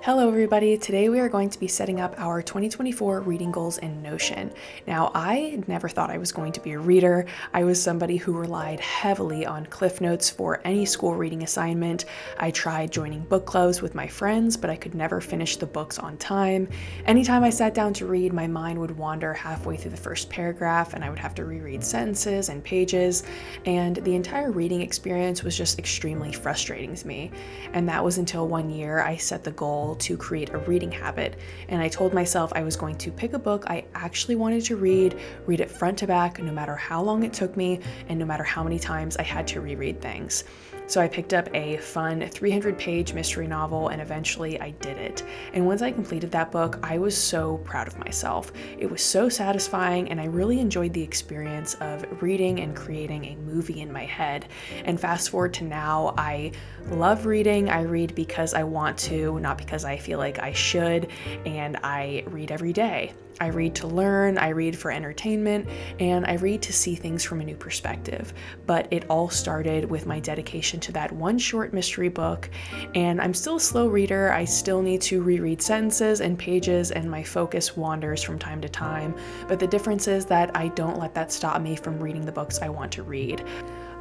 Hello everybody, today we are going to be setting up our 2024 reading goals in Notion. Now, I never thought I was going to be a reader. I was somebody who relied heavily on Cliff Notes for any school reading assignment. I tried joining book clubs with my friends, but I could never finish the books on time. Anytime I sat down to read, my mind would wander halfway through the first paragraph and I would have to reread sentences and pages, and the entire reading experience was just extremely frustrating to me. And that was until one year I set the goal to create a reading habit, and I told myself I was going to pick a book I actually wanted to read it front to back, no matter how long it took me and no matter how many times I had to reread things. So I picked up a fun 300-page mystery novel and eventually I did it. And once I completed that book, I was so proud of myself. It was so satisfying and I really enjoyed the experience of reading and creating a movie in my head. And fast forward to now, I love reading. I read because I want to, not because I feel like I should, and I read every day. I read to learn, I read for entertainment, and I read to see things from a new perspective. But it all started with my dedication to that one short mystery book, and I'm still a slow reader. I still need to reread sentences and pages, and my focus wanders from time to time. But the difference is that I don't let that stop me from reading the books I want to read.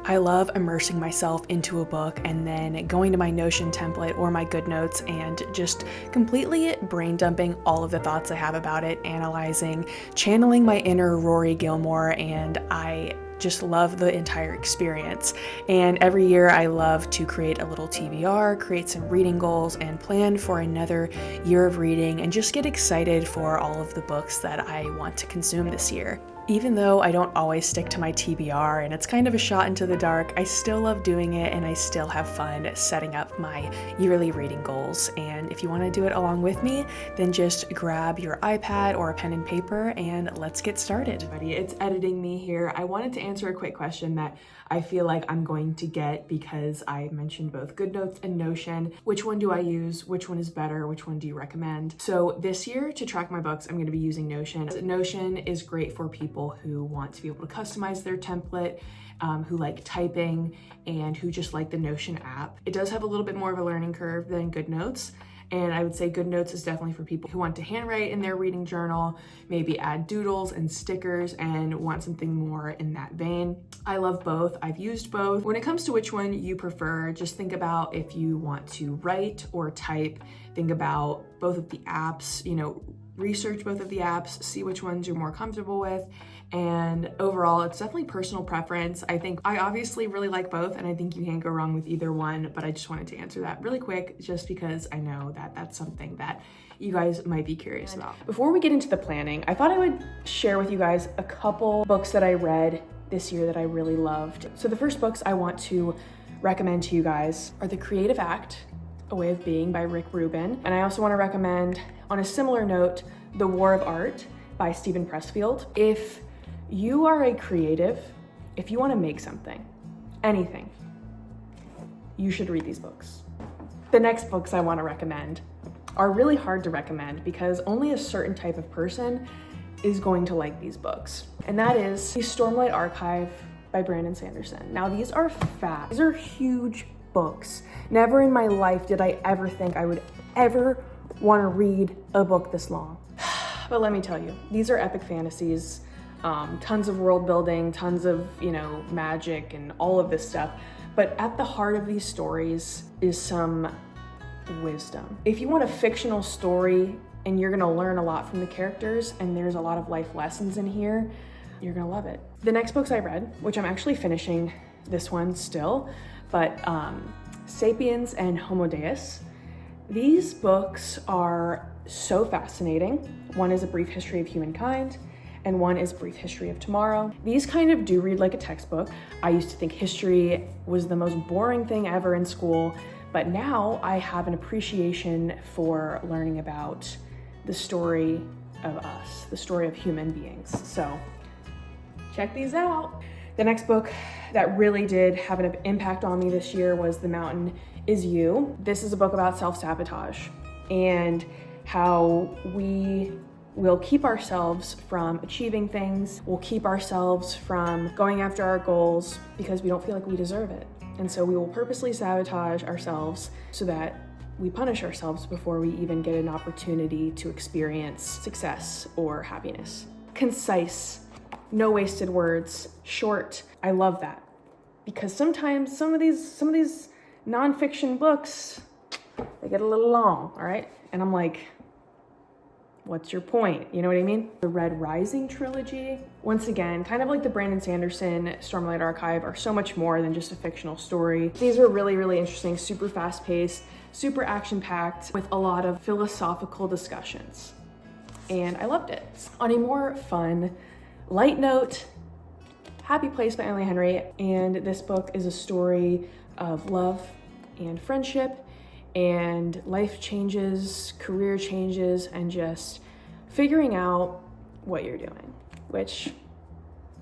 I love immersing myself into a book and then going to my Notion template or my Goodnotes and just completely brain dumping all of the thoughts I have about it, analyzing, channeling my inner Rory Gilmore, and I just love the entire experience. And every year I love to create a little TBR, create some reading goals, and plan for another year of reading and just get excited for all of the books that I want to consume this year. Even though I don't always stick to my TBR and it's kind of a shot into the dark, I still love doing it and I still have fun setting up my yearly reading goals. And if you want to do it along with me, then just grab your iPad or a pen and paper and let's get started. It's editing me here. I wanted to answer a quick question that I feel like I'm going to get because I mentioned both Goodnotes and Notion. Which one do I use? Which one is better? Which one do you recommend? So this year, to track my books, I'm going to be using Notion. Notion is great for people who want to be able to customize their template, who like typing, and who just like the Notion app. It does have a little bit more of a learning curve than Goodnotes. And I would say Goodnotes is definitely for people who want to handwrite in their reading journal, maybe add doodles and stickers and want something more in that vein. I love both. I've used both. When it comes to which one you prefer, just think about if you want to write or type. Think about both of the apps, research both of the apps, see which ones you're more comfortable with. And overall, it's definitely personal preference. I think I obviously really like both and I think you can't go wrong with either one, but I just wanted to answer that really quick just because I know that that's something that you guys might be curious about. Before we get into the planning, I thought I would share with you guys a couple books that I read this year that I really loved. So the first books I want to recommend to you guys are The Creative Act, A Way of Being by Rick Rubin. And I also want to recommend, on a similar note, The War of Art by Steven Pressfield. If you are a creative, if you want to make something, anything, you should read these books. The next books I want to recommend are really hard to recommend because only a certain type of person is going to like these books. And that is The Stormlight Archive by Brandon Sanderson. Now these are fat, these are huge books. Never in my life did I ever think I would ever want to read a book this long. But let me tell you, these are epic fantasies, tons of world building, tons of, magic and all of this stuff. But at the heart of these stories is some wisdom. If you want a fictional story and you're gonna learn a lot from the characters and there's a lot of life lessons in here, you're gonna love it. The next books I read, which I'm actually finishing this one still, but Sapiens and Homo Deus. These books are so fascinating. One is A Brief History of Humankind, and one is Brief History of Tomorrow. These kind of do read like a textbook. I used to think history was the most boring thing ever in school, but now I have an appreciation for learning about the story of us, the story of human beings. So check these out. The next book that really did have an impact on me this year was The Mountain Is You. This is a book about self-sabotage and how we will keep ourselves from achieving things. We'll keep ourselves from going after our goals because we don't feel like we deserve it. And so we will purposely sabotage ourselves so that we punish ourselves before we even get an opportunity to experience success or happiness. Concise, no wasted words, short. I love that. Because sometimes some of these nonfiction books, they get a little long, all right? And I'm like, what's your point? You know what I mean? The Red Rising trilogy, once again, kind of like the Brandon Sanderson Stormlight Archive, are so much more than just a fictional story. These are really, really interesting, super fast-paced, super action-packed, with a lot of philosophical discussions. And I loved it. On a more fun, light note, Happy Place by Emily Henry, and this book is a story of love and friendship and life changes, career changes, and just figuring out what you're doing, which,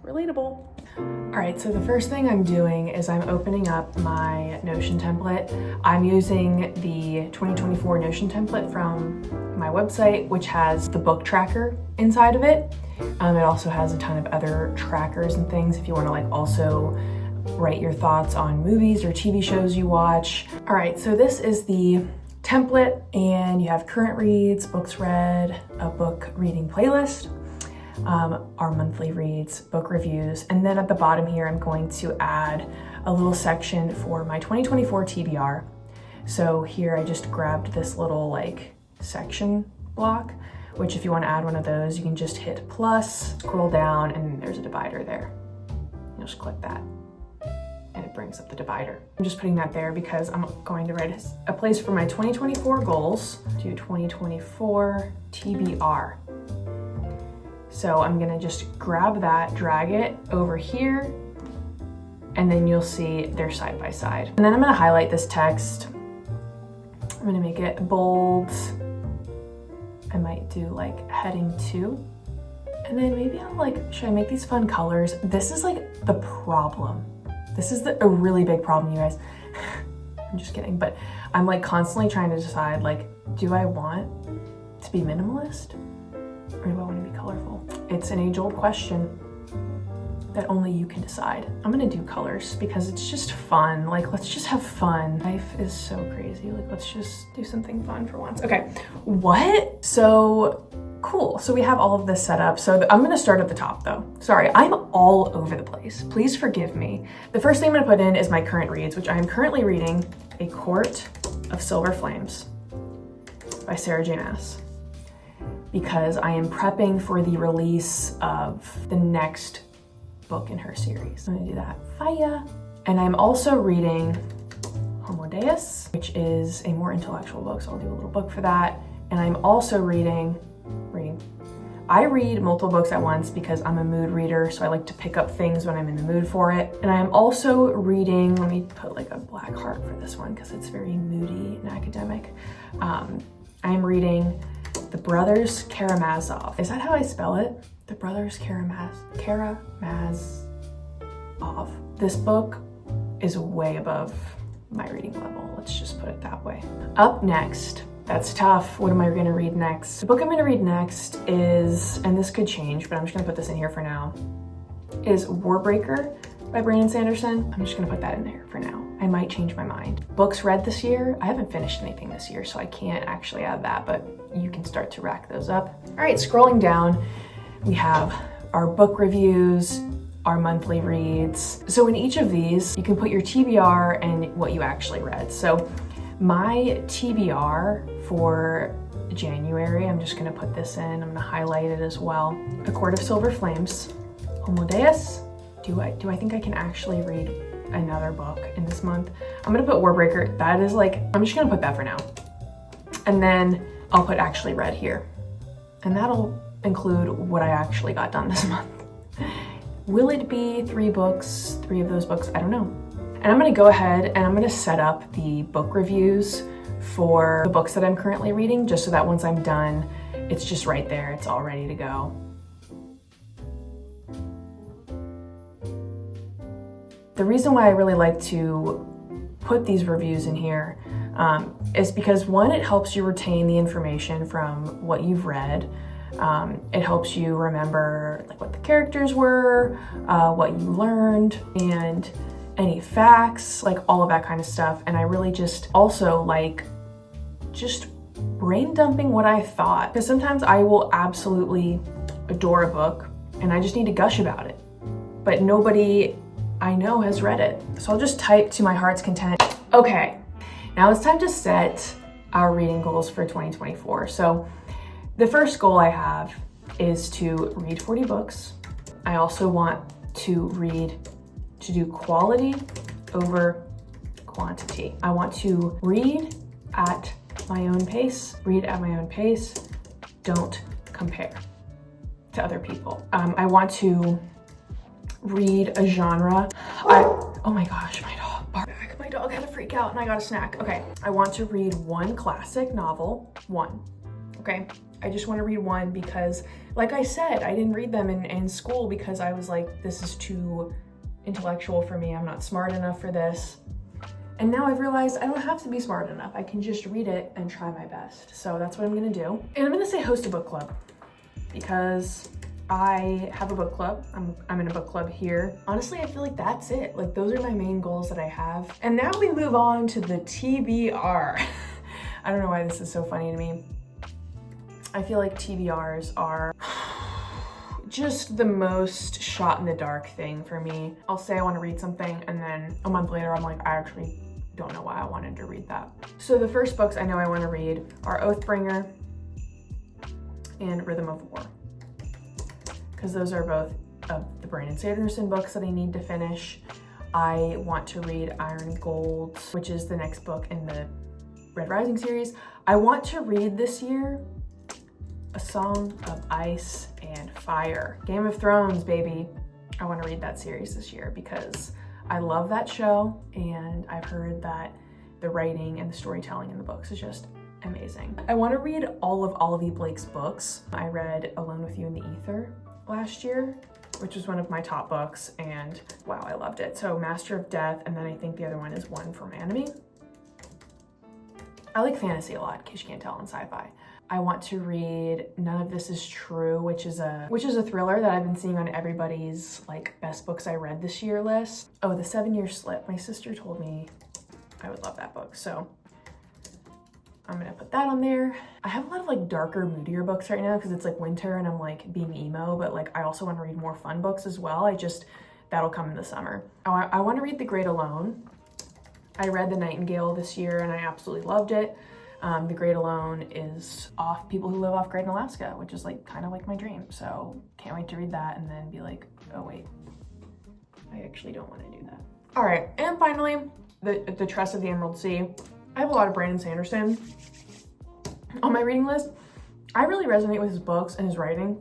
relatable. All right, so the first thing I'm doing is I'm opening up my Notion template. I'm using the 2024 Notion template from my website, which has the book tracker inside of it. It also has a ton of other trackers and things if you want to like also write your thoughts on movies or TV shows you watch. All right, so this is the template, and you have current reads, books read, a book reading playlist, our monthly reads, book reviews, and then at the bottom here, I'm going to add a little section for my 2024 TBR. So here I just grabbed this little like section block, which if you want to add one of those, you can just hit plus, scroll down, and there's a divider there. You'll just click that, and it brings up the divider. I'm just putting that there because I'm going to write a place for my 2024 goals, do 2024 TBR. So I'm gonna just grab that, drag it over here, and then you'll see they're side by side. And then I'm gonna highlight this text. I'm gonna make it bold. I might do like heading 2. And then maybe I'll like, should I make these fun colors? This is like the problem. This is a really big problem, you guys. I'm just kidding, but I'm like constantly trying to decide like, do I want to be minimalist or do I want to be colorful? It's an age-old question that only you can decide. I'm gonna do colors because it's just fun. Like, let's just have fun. Life is so crazy. Like, let's just do something fun for once. Okay, what? So cool, so we have all of this set up. So I'm gonna start at the top though. Sorry, I'm all over the place. Please forgive me. The first thing I'm gonna put in is my current reads, which I am currently reading A Court of Silver Flames by Sarah J. Maas, because I am prepping for the release of the next book in her series. I'm gonna do that. Fire. And I'm also reading Homo Deus, which is a more intellectual book, so I'll do a little book for that. And I'm also reading. I read multiple books at once because I'm a mood reader, so I like to pick up things when I'm in the mood for it. And I'm also reading, let me put like a black heart for this one because it's very moody and academic. I'm reading The Brothers Karamazov. Is that how I spell it? The Brothers Karamazov. This book is way above my reading level. Let's just put it that way. Up next, that's tough. What am I gonna read next? The book I'm gonna read next is, and this could change, but I'm just gonna put this in here for now, is Warbreaker by Brandon Sanderson. I'm just gonna put that in there for now. I might change my mind. Books read this year. I haven't finished anything this year, so I can't actually add that, but you can start to rack those up. All right, scrolling down, we have our book reviews, our monthly reads. So in each of these, you can put your TBR and what you actually read. So my TBR for January, I'm just gonna put this in, I'm gonna highlight it as well. A Court of Silver Flames, Homo Deus. Do I think I can actually read another book in this month? I'm gonna put Warbreaker. That is like, I'm just gonna put that for now. And then I'll put actually read here. And that'll include what I actually got done this month. Will it be 3 books, 3 of those books? I don't know. And I'm gonna go ahead and I'm gonna set up the book reviews for the books that I'm currently reading, just so that once I'm done, it's just right there, it's all ready to go. The reason why I really like to put these reviews in here is because, one, it helps you retain the information from what you've read. It helps you remember like what the characters were, what you learned, and any facts, like all of that kind of stuff. And I really just also like just brain dumping what I thought. Because sometimes I will absolutely adore a book and I just need to gush about it, but nobody I know has read it. So I'll just type to my heart's content. Okay, now it's time to set our reading goals for 2024. So the first goal I have is to read 40 books. I also want to do quality over quantity. I want to read at my own pace, don't compare to other people. I want to read a genre. Oh my gosh, my dog barked. My dog had a freak out and I got a snack. Okay, I want to read one classic novel, okay? I just want to read one because, like I said, I didn't read them in school because I was like, this is too intellectual for me. I'm not smart enough for this. And now I've realized I don't have to be smart enough. I can just read it and try my best. So that's what I'm gonna do. And I'm gonna say host a book club because I have a book club. I'm in a book club here. Honestly, I feel like that's it. Like those are my main goals that I have. And now we move on to the TBR. I don't know why this is so funny to me. I feel like TBRs are just the most shot in the dark thing for me. I'll say I want to read something and then a month later I'm like, I actually don't know why I wanted to read that. So the first books I know I want to read are Oathbringer and Rhythm of War, because those are both of the Brandon Sanderson books that I need to finish. I want to read Iron Gold, which is the next book in the Red Rising series. I want to read this year A Song of Ice and Fire. Game of Thrones, baby. I want to read that series this year because I love that show and I've heard that the writing and the storytelling in the books is just amazing. I want to read all of Olivia Blake's books. I read Alone with You in the Ether last year, which was one of my top books, and wow, I loved it. So Master of Death, and then I think the other one is One from Enemy. I like fantasy a lot, in case you can't tell, in sci-fi. I want to read None of This Is True, which is a thriller that I've been seeing on everybody's like best books I read this year list. Oh, The 7-Year Slip. My sister told me I would love that book, so I'm gonna put that on there. I have a lot of like darker, moodier books right now because it's like winter and I'm like being emo, but like I also want to read more fun books as well. That'll come in the summer. Oh, I want to read The Great Alone. I read The Nightingale this year and I absolutely loved it. The Great Alone is off people who live off Grid in Alaska, which is like kind of like my dream. So can't wait to read that and then be like, oh wait, I actually don't want to do that. All right, and finally, the Trust of the Emerald Sea. I have a lot of Brandon Sanderson on my reading list. I really resonate with his books and his writing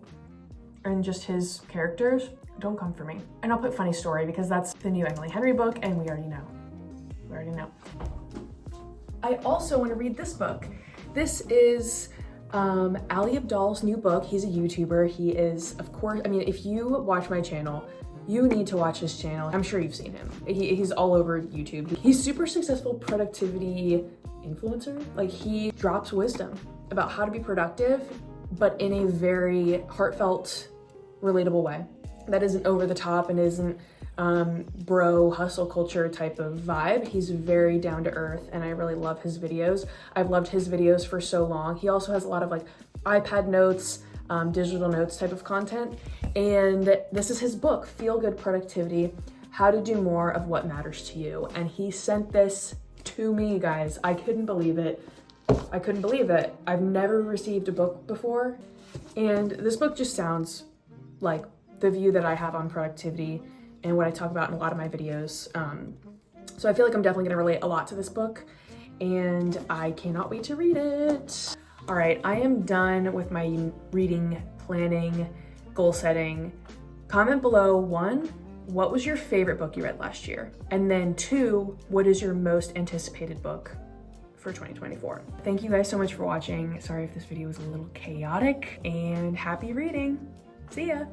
and just his characters. Don't come for me. And I'll put Funny Story because that's the new Emily Henry book and we already know. I also want to read this book. This is Ali Abdaal's new book. He's a YouTuber. He is, of course, I mean, if you watch my channel, you need to watch his channel. I'm sure you've seen him. He's all over YouTube. He's super successful productivity influencer. Like he drops wisdom about how to be productive, but in a very heartfelt, relatable way. That isn't over the top and isn't bro hustle culture type of vibe. He's very down to earth and I really love his videos. I've loved his videos for so long. He also has a lot of like iPad notes, digital notes type of content. And this is his book, Feel Good Productivity, How to Do More of What Matters to You. And he sent this to me, guys. I couldn't believe it. I've never received a book before. And this book just sounds like the view that I have on productivity and what I talk about in a lot of my videos. So I feel like I'm definitely gonna relate a lot to this book and I cannot wait to read it. All right, I am done with my reading, planning, goal setting. Comment below, 1, what was your favorite book you read last year? And then 2, what is your most anticipated book for 2024? Thank you guys so much for watching. Sorry if this video was a little chaotic, and happy reading. See ya.